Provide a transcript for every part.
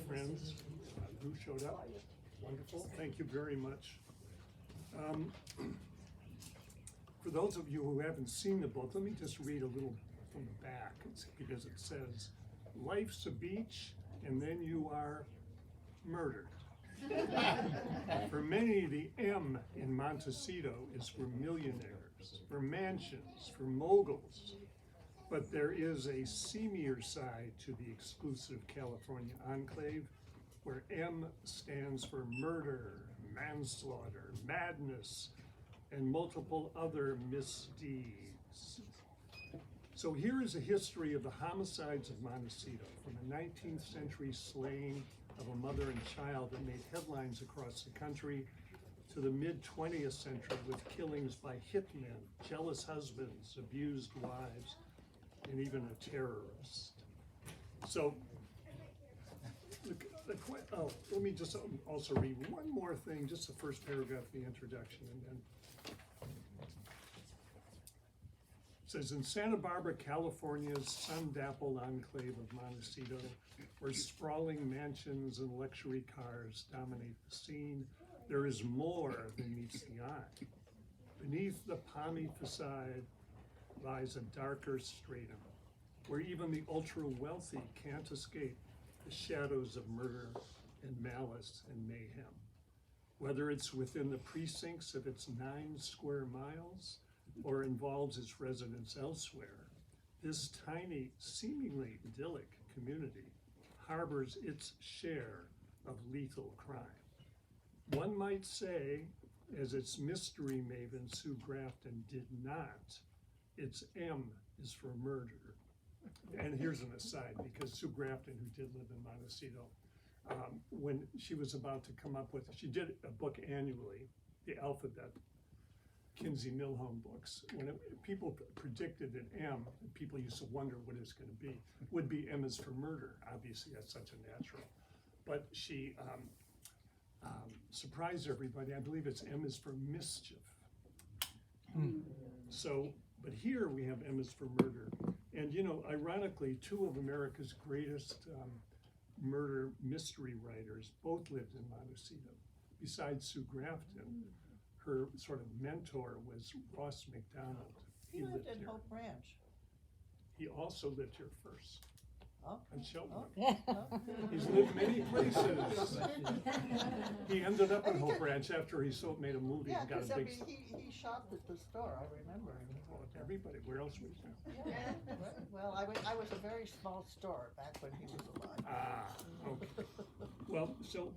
friends who showed up. Wonderful, thank you very much. For those of you who haven't seen the book, let me just read a little from the back, because it says, life's a beach, and then you are murdered. For many, the M in Montecito is for millionaires, for mansions, for moguls. But there is a seamier side to the exclusive California enclave, where M stands for murder, manslaughter, madness, and multiple other misdeeds. So here is a history of the homicides of Montecito, from the 19th century slaying of a mother and child that made headlines across the country, to the mid-20th century with killings by hitmen, jealous husbands, abused wives, and even a terrorist. So, let me just also read one more thing, just the first paragraph of the introduction, and then it says, in Santa Barbara, California's sun-dappled enclave of Montecito, where sprawling mansions and luxury cars dominate the scene, there is more than meets the eye. Beneath the palmy facade lies a darker stratum, where even the ultra-wealthy can't escape the shadows of murder and malice and mayhem. Whether it's within the precincts of its 9 square miles or involves its residents elsewhere, this tiny, seemingly idyllic community harbors its share of lethal crime. One might say, as its mystery maven Sue Grafton did not, its M is for murder. And here's an aside, because Sue Grafton, who did live in Montecito, when she was about to come up with, she did a book annually, the alphabet, Kinsey Milhone books. When people predicted an M, and people used to wonder what it's going to be, would be M is for murder. Obviously, that's such a natural. But she surprised everybody. I believe it's M is for mischief. So, but here we have M is for murder. And you know, ironically, 2 of America's greatest murder mystery writers both lived in Montecito. Besides Sue Grafton, her sort of mentor was Ross McDonald. He lived in Hope Ranch. He also lived here first. Oh. On Shelton. Okay. He's lived many places. He ended up in Hope Ranch after he made a movie and got a big. He shopped at the store, I remember. Well, everybody, where else was there? Yeah. Well, I was a very small store back when he was alive. Ah, okay. Well, so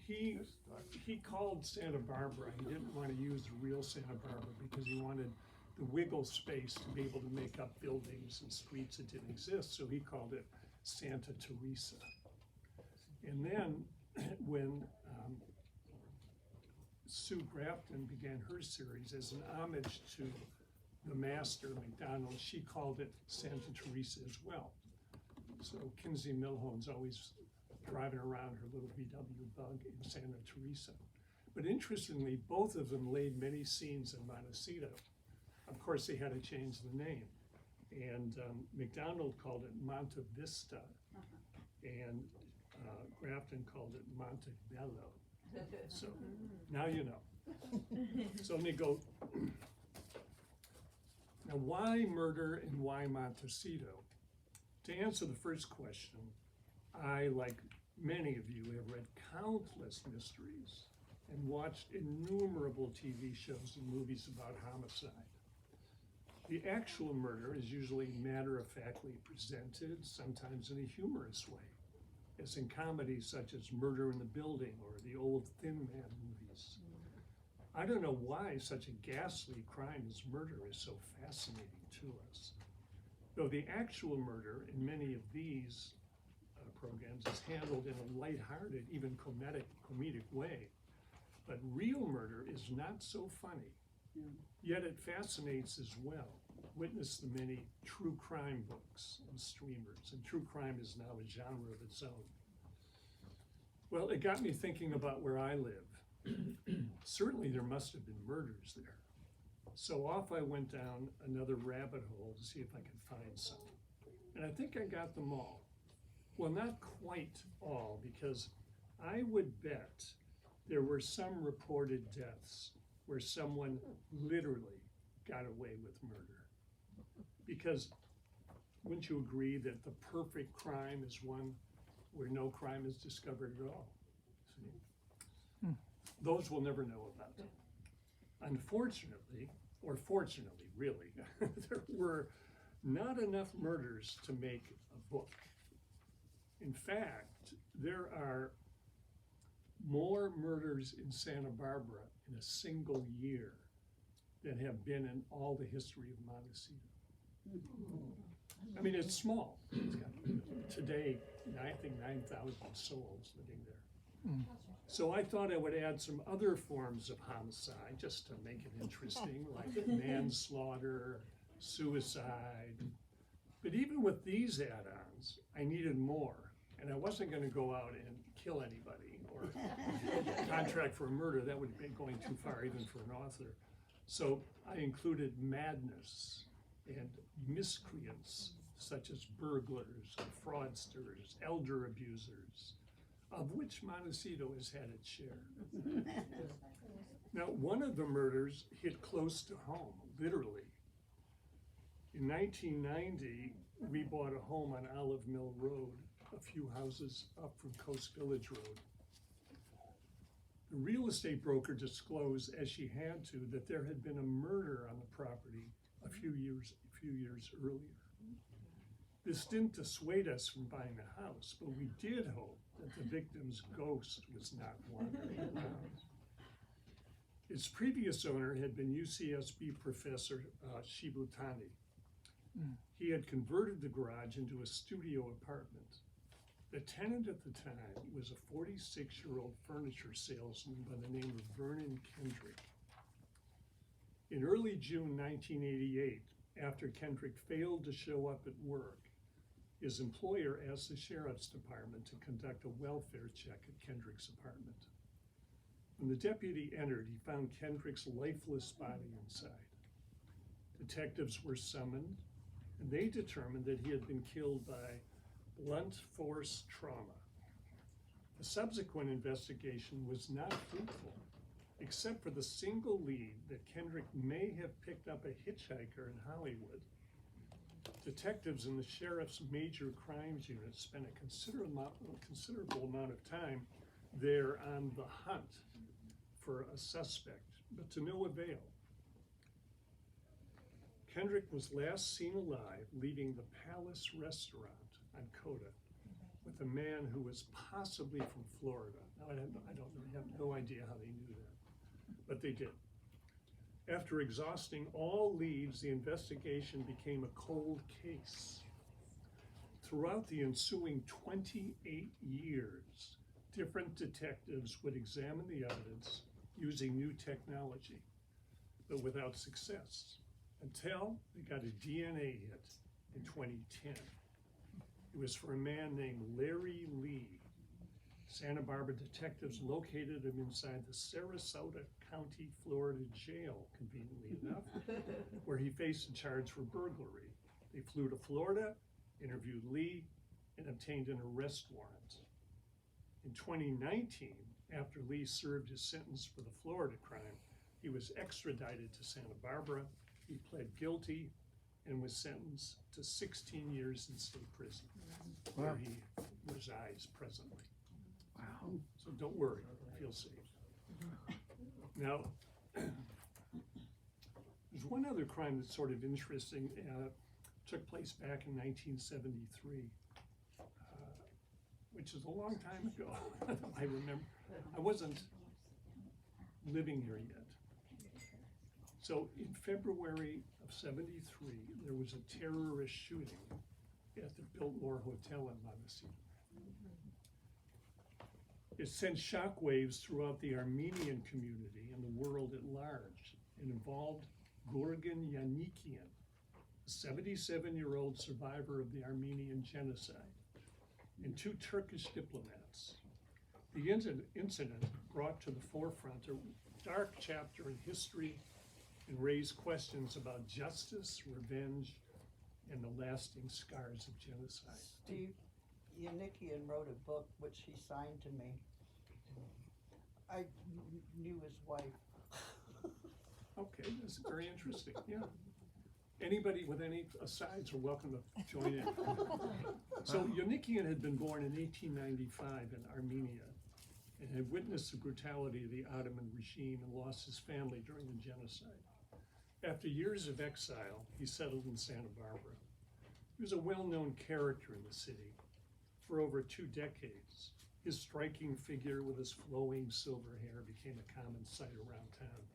he called Santa Barbara. He didn't want to use real Santa Barbara because he wanted the wiggle space to be able to make up buildings and streets that didn't exist. So he called it Santa Teresa. And then when Sue Grafton began her series as an homage to the master, McDonald, she called it Santa Teresa as well. So Kinsey Milhone's always driving around her little VW bug in Santa Teresa. But interestingly, both of them laid many scenes in Montecito. Of course, they had to change the name. And McDonald called it Monte Vista, and Grafton called it Montebello. So now you know. So let me go. Now, why murder and why Montecito? To answer the first question, I, like many of you, have read countless mysteries and watched innumerable TV shows and movies about homicide. The actual murder is usually matter-of-factly presented, sometimes in a humorous way, as in comedies such as Murder in the Building or the old Thin Man movies. I don't know why such a ghastly crime as murder is so fascinating to us. Though the actual murder in many of these programs is handled in a lighthearted, even comedic way. But real murder is not so funny, yet it fascinates as well. Witness the many true crime books and streamers, and true crime is now a genre of its own. Well, it got me thinking about where I live. Certainly there must have been murders there. So off I went down another rabbit hole to see if I could find some. And I think I got them all. Well, not quite all, because I would bet there were some reported deaths where someone literally got away with murder. Because wouldn't you agree that the perfect crime is one where no crime is discovered at all? See? Those we'll never know about. Unfortunately, or fortunately, really, there were not enough murders to make a book. In fact, there are more murders in Santa Barbara in a single year than have been in all the history of Montecito. I mean, it's small. It's got, today, I think 9,000 souls living there. So I thought I would add some other forms of homicide just to make it interesting, like manslaughter, suicide. But even with these add-ons, I needed more. And I wasn't going to go out and kill anybody or contract for a murder. That would be going too far even for an author. So I included madness and miscreants such as burglars, fraudsters, elder abusers, of which Montecito has had its share. Now, one of the murders hit close to home, literally. In 1990, we bought a home on Olive Mill Road, a few houses up from Coast Village Road. The real estate broker disclosed, as she had to, that there had been a murder on the property a few years earlier. This didn't dissuade us from buying the house, but we did hope that the victim's ghost was not wandering around. Its previous owner had been UCSB professor Shibutani. He had converted the garage into a studio apartment. The tenant at the time was a 46-year-old furniture salesman by the name of Vernon Kendrick. In early June 1988, after Kendrick failed to show up at work, his employer asked the sheriff's department to conduct a welfare check at Kendrick's apartment. When the deputy entered, he found Kendrick's lifeless body inside. Detectives were summoned, and they determined that he had been killed by blunt force trauma. The subsequent investigation was not fruitful, except for the single lead that Kendrick may have picked up a hitchhiker in Hollywood. Detectives in the sheriff's major crimes unit spent a considerable amount of time there on the hunt for a suspect, but to no avail. Kendrick was last seen alive leaving the Palace restaurant on Coda with a man who was possibly from Florida. Now, I don't know, I have no idea how they knew that, but they did. After exhausting all leads, the investigation became a cold case. Throughout the ensuing 28 years, different detectives would examine the evidence using new technology, but without success, until they got a DNA hit in 2010. It was for a man named Larry Lee. Santa Barbara detectives located him inside the Sarasota County, Florida jail, conveniently enough, where he faced a charge for burglary. They flew to Florida, interviewed Lee, and obtained an arrest warrant. In 2019, after Lee served his sentence for the Florida crime, he was extradited to Santa Barbara. He pled guilty and was sentenced to 16 years in state prison, where he resides presently. Wow. So don't worry, feel safe. Now, there's one other crime that's sort of interesting. Took place back in 1973, which is a long time ago. I remember, I wasn't living here yet. So in February of '73, there was a terrorist shooting at the Biltmore Hotel in Montecito. It sent shockwaves throughout the Armenian community and the world at large. It involved Gorgan Yanikian, a 77-year-old survivor of the Armenian genocide, and 2 Turkish diplomats. The incident brought to the forefront a dark chapter in history and raised questions about justice, revenge, and the lasting scars of genocide. Steve, Yannickian wrote a book which he signed to me. I knew his wife. Okay, that's very interesting, yeah. Anybody with any asides are welcome to join in. So Yannickian had been born in 1895 in Armenia and had witnessed the brutality of the Ottoman regime and lost his family during the genocide. After years of exile, he settled in Santa Barbara. He was a well-known character in the city. For over 2 decades, his striking figure with his flowing silver hair became a common sight around town.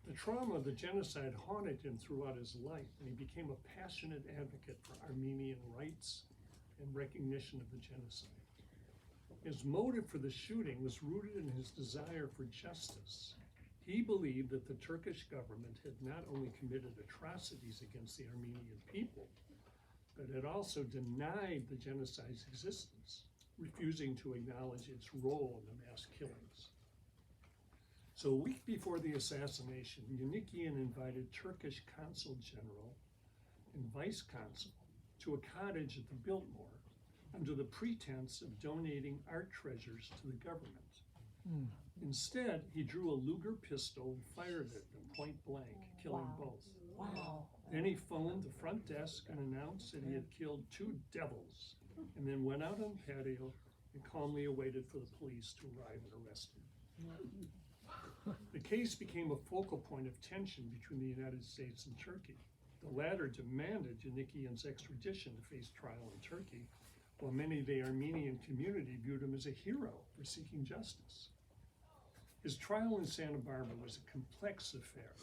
The trauma of the genocide haunted him throughout his life, and he became a passionate advocate for Armenian rights and recognition of the genocide. His motive for the shooting was rooted in his desire for justice. He believed that the Turkish government had not only committed atrocities against the Armenian people, but had also denied the genocide's existence, refusing to acknowledge its role in the mass killings. So a week before the assassination, Yannickian invited Turkish Consul General and Vice Consul to a cottage at the Biltmore under the pretense of donating art treasures to the government. Instead, he drew a Luger pistol and fired at them point blank, killing both. Wow. Then he phoned the front desk and announced that he had killed 2 devils, and then went out on the patio and calmly awaited for the police to arrive and arrest him. The case became a focal point of tension between the United States and Turkey. The latter demanded Yannickian's extradition to face trial in Turkey, while many of the Armenian community viewed him as a hero for seeking justice. His trial in Santa Barbara was a complex affair.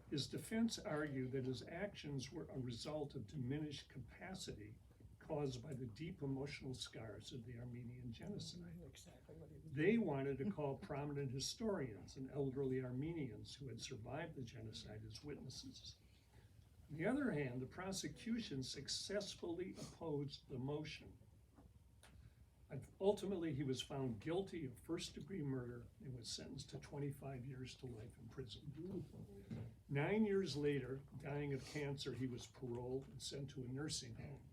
His defense argued that his actions were a result of diminished capacity caused by the deep emotional scars of the Armenian genocide. They wanted to call prominent historians and elderly Armenians who had survived the genocide as witnesses. On the other hand, the prosecution successfully opposed the motion. Ultimately, he was found guilty of first-degree murder and was sentenced to 25 years to life in prison. 9 years later, dying of cancer, he was paroled and sent to a nursing home.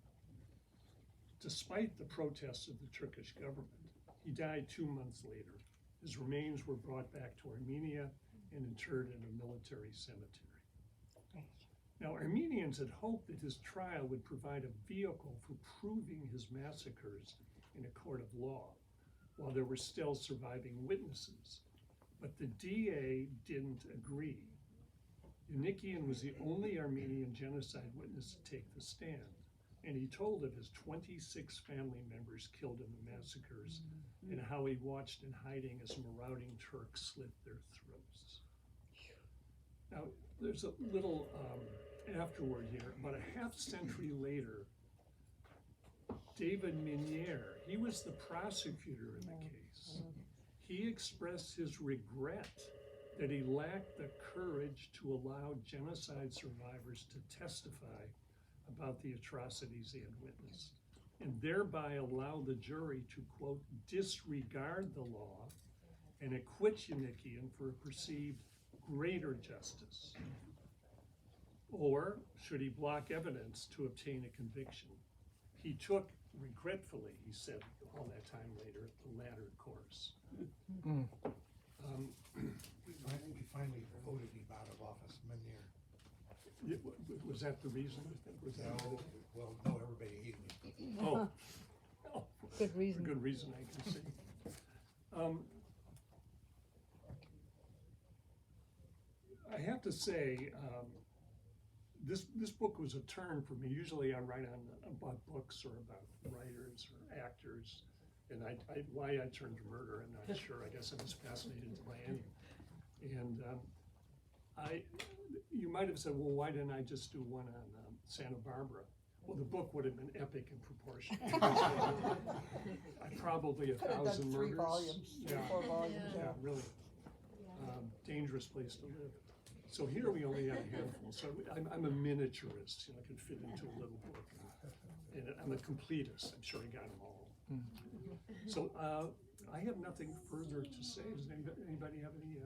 Despite the protests of the Turkish government, he died 2 months later. His remains were brought back to Armenia and interred in a military cemetery. Now, Armenians had hoped that his trial would provide a vehicle for proving his massacres in a court of law, while there were still surviving witnesses. But the DA didn't agree. Yannickian was the only Armenian genocide witness to take the stand, and he told of his 26 family members killed in the massacres and how he watched in hiding as marauding Turks slit their throats. Now, there's a little afterword here. About a half century later, David Minier, he was the prosecutor in the case. He expressed his regret that he lacked the courage to allow genocide survivors to testify about the atrocities they had witnessed, and thereby allow the jury to, quote, disregard the law and acquit Yannickian for a perceived greater justice. Or should he block evidence to obtain a conviction? He took, regretfully, he said all that time later, the latter course. I think he finally voted him out of office, Menier. Was that the reason? Was that No, well, no, everybody hated him. Oh. Oh, Good reason. for good reason, I can see. I have to say, this book was a turn for me. Usually I write about books or about writers or actors, and why I turned to murder, I'm not sure. I guess I was fascinated by any. And you might have said, well, why didn't I just do one on Santa Barbara? Well, the book would have been epic in proportion. Probably 1,000 murders. 3 volumes, 3 or 4 volumes. Yeah, really. Dangerous place to live. So here we only have a handful. So I'm a miniaturist, I could fit into a little book. And I'm a completist. I'm sure I got them all. So I have nothing further to say. Does anybody have any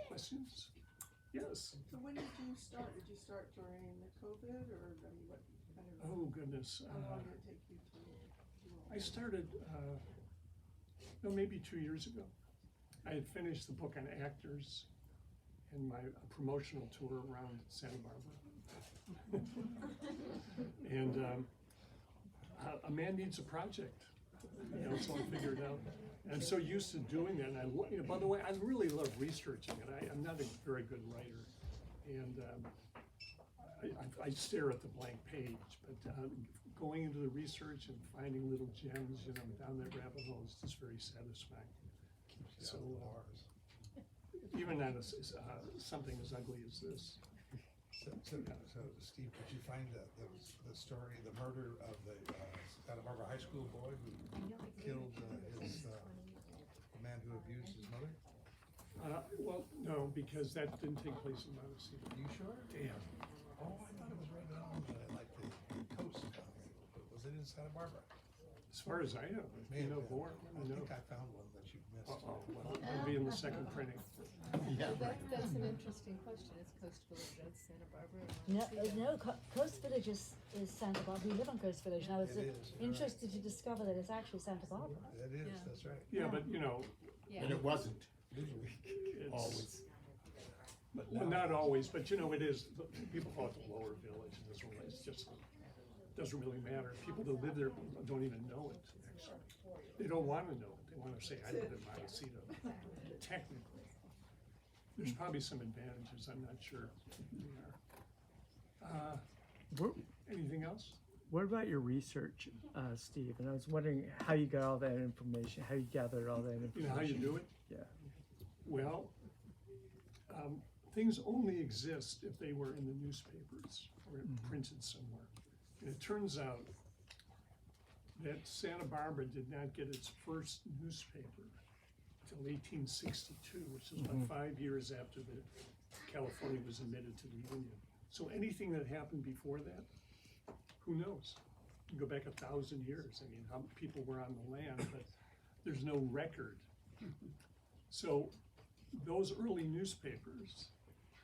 questions? Yes. So when did you start? Did you start during the COVID, or I mean, what kind oh goodness. I started, no, maybe 2 years ago. I had finished the book on actors and my promotional tour around Santa Barbara. And a man needs a project, so I figured out. And I'm so used to doing that. And by the way, I really love researching it. I'm not a very good writer. And I stare at the blank page, but going into the research and finding little gems, down that rabbit hole is just very satisfying. So, even on something as ugly as this. So, Steve, did you find the story, the murder of the Santa Barbara High School boy who killed the man who abused his mother? Well, no, because that didn't take place in Montecito. Are you sure? Damn. Oh, I thought it was right down the coast. Was it in Santa Barbara? As far as I know, May have been. born. I think I found one that you missed. Well, it'll be in the second printing. That's an interesting question. Is Coast Village at Santa Barbara? No, Coast Village is Santa Barbara. We live on Coast Village now. It's It is, you're interesting to discover that it's actually Santa Barbara. It is, Yeah. that's right. Yeah, but Yeah. And it wasn't it's always. Well, not always, but it is. People call it the lower village. It's just doesn't really matter. People that live there don't even know it. Actually, they don't want to know it. They want to say, "I live in Montecito." Technically, there's probably some advantages. I'm not sure. Anything else? What about your research, Steve? And I was wondering how you got all that information, how you gathered all that information. You know how you do it? Yeah. Well, things only exist if they were in the newspapers or printed somewhere. And it turns out that Santa Barbara did not get its first newspaper until 1862, which is about 5 years after California was admitted to the Union. So anything that happened before that, who knows? You go back 1,000 years. I mean, how people were on the land, but there's no record. So those early newspapers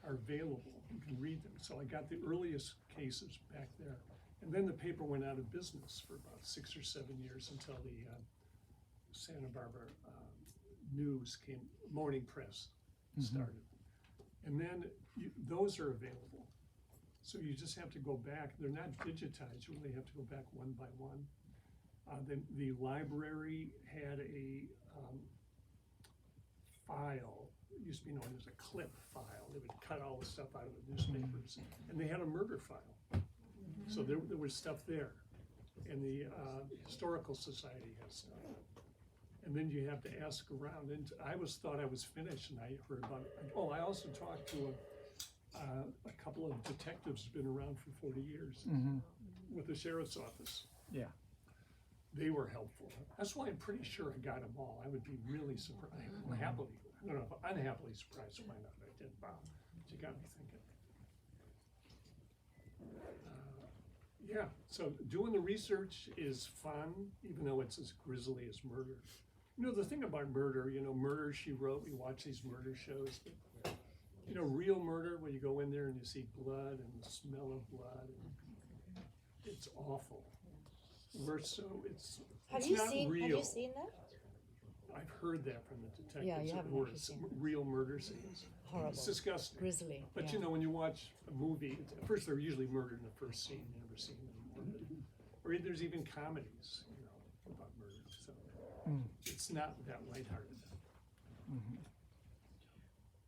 are available. You can read them. So I got the earliest cases back there. And then the paper went out of business for about 6 or 7 years until the Santa Barbara News Morning Press started. And then those are available. So you just have to go back. They're not digitized. You really have to go back one by one. The library had a file. It used to be known as a clip file. They would cut all the stuff out of the newspapers. And they had a murder file. So there was stuff there. And the Historical Society has stuff. And then you have to ask around. And I thought I was finished, and I heard about it. Oh, I also talked to a couple of detectives who've been around for 40 years with the sheriff's office. Yeah. They were helpful. That's why I'm pretty sure I got them all. I would be really surprised, unhappily surprised to find out I did. Wow, you got me thinking. Yeah, so doing the research is fun, even though it's as grisly as murder. The thing about murder, Murder, She Wrote, we watch these murder shows, but real murder, when you go in there and you see blood and the smell of blood, it's awful. It's Have you not seen real. that? I've heard that from the detectives. Yeah, you that haven't were actually some seen it. real murder scenes. Horrible. It's disgusting. Grizzly. But yeah. when you watch a movie, at first they're usually murdered in the first scene. You never see them anymore. Or there's even comedies, about murder. So it's not that lighthearted.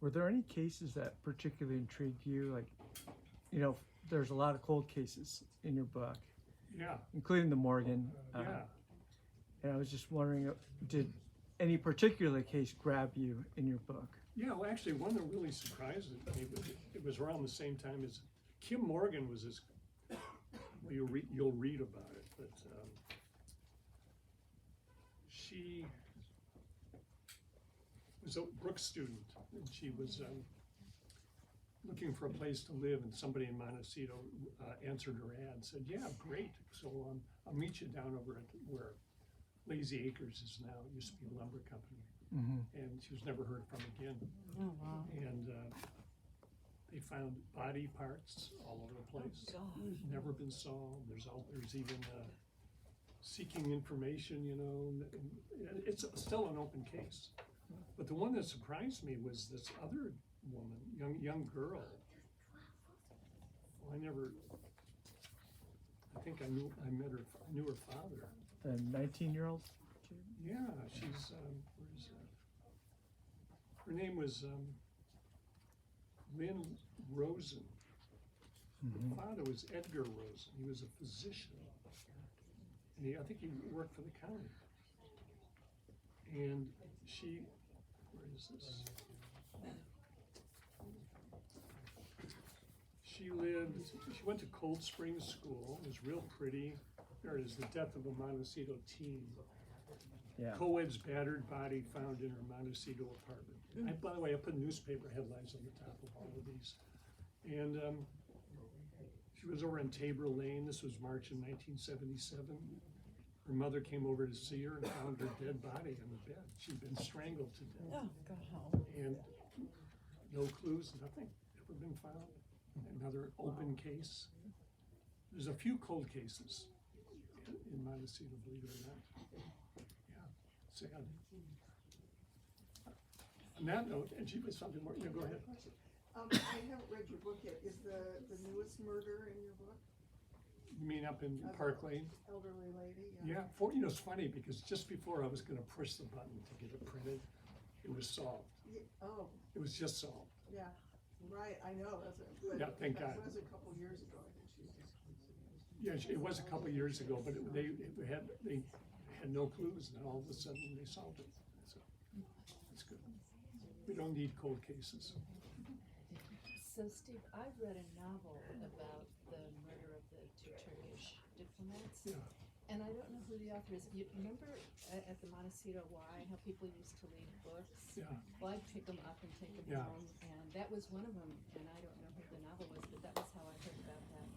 Were there any cases that particularly intrigued you? Like, there's a lot of cold cases in your book, Yeah, including the Morgan. yeah. And I was just wondering, did any particular case grab you in your book? Yeah, well, actually, one that really surprised me, it was around the same time as Kim Morgan was this. Well, you'll read about it, but she was a Brooks student, and she was looking for a place to live, and somebody in Montecito answered her ad and said, "Yeah, great. So I'll meet you down over at where Lazy Acres is now. It used to be a lumber company." And she was never heard from again. Oh, wow. And They found body parts all over the place. Never been solved. There's even seeking information, you know, and it's still an open case. But the one that surprised me was this other woman, young girl. Well, I think I knew her father. The 19-year-old? Yeah, she's, where is that? Her name was Lynn Rosen. Her father was Edgar Rosen. He was a physician. And I think he worked for the county. And she, where is this? She went to Cold Springs School, was real pretty. There it is, the death of a Montecito teen. Yeah. Co-ed's battered body found in her Montecito apartment. By the way, I put newspaper headlines on the top of all of these. And she was over in Tabor Lane. This was March in 1977. Her mother came over to see her and found her dead body on the bed. She'd been strangled to death. Oh, God. And no clues, nothing ever been found. Another open case. There's a few cold cases in Montecito, believe it or not. Yeah, sad. On that note, and she was something more, yeah, go ahead. I haven't read your book yet. Is the newest murder in your book? You mean up in Park Lane? Elderly lady? Yeah, it's funny because just before I was gonna push the button to get it printed, it was solved. Oh, It was just solved. yeah, right, I know, but Yeah, thank God. that was a couple years ago, I think she was. Yeah, it was a couple years ago, but they had no clues, and then all of a sudden they solved it. So, that's good. We don't need cold cases. So Steve, I've read a novel about the murder of the two Turkish diplomats. Yeah. And I don't know who the author is. You remember at the Montecito Y how people used to leave books? Yeah. Well, I'd pick them up and take them Yeah. home, and that was one of them. And I don't know who the novel was, but that was how I heard about that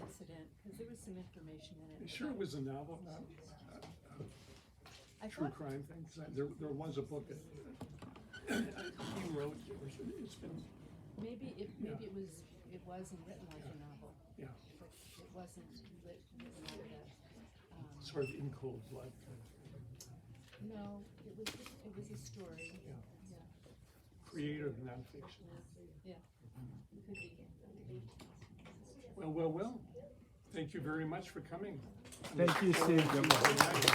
incident, because there was some information in it. You sure it was a novel, not I a true thought, crime thing? 'Cause there was a book that he wrote, it's been, maybe it wasn't written like a novel. yeah, But it wasn't written out of that. sort of in cold blood. No, it was a story. Yeah. Yeah. Creative nonfiction. Yeah. Could be. Well. Thank you very much for coming. Thank you, Steve. Good night.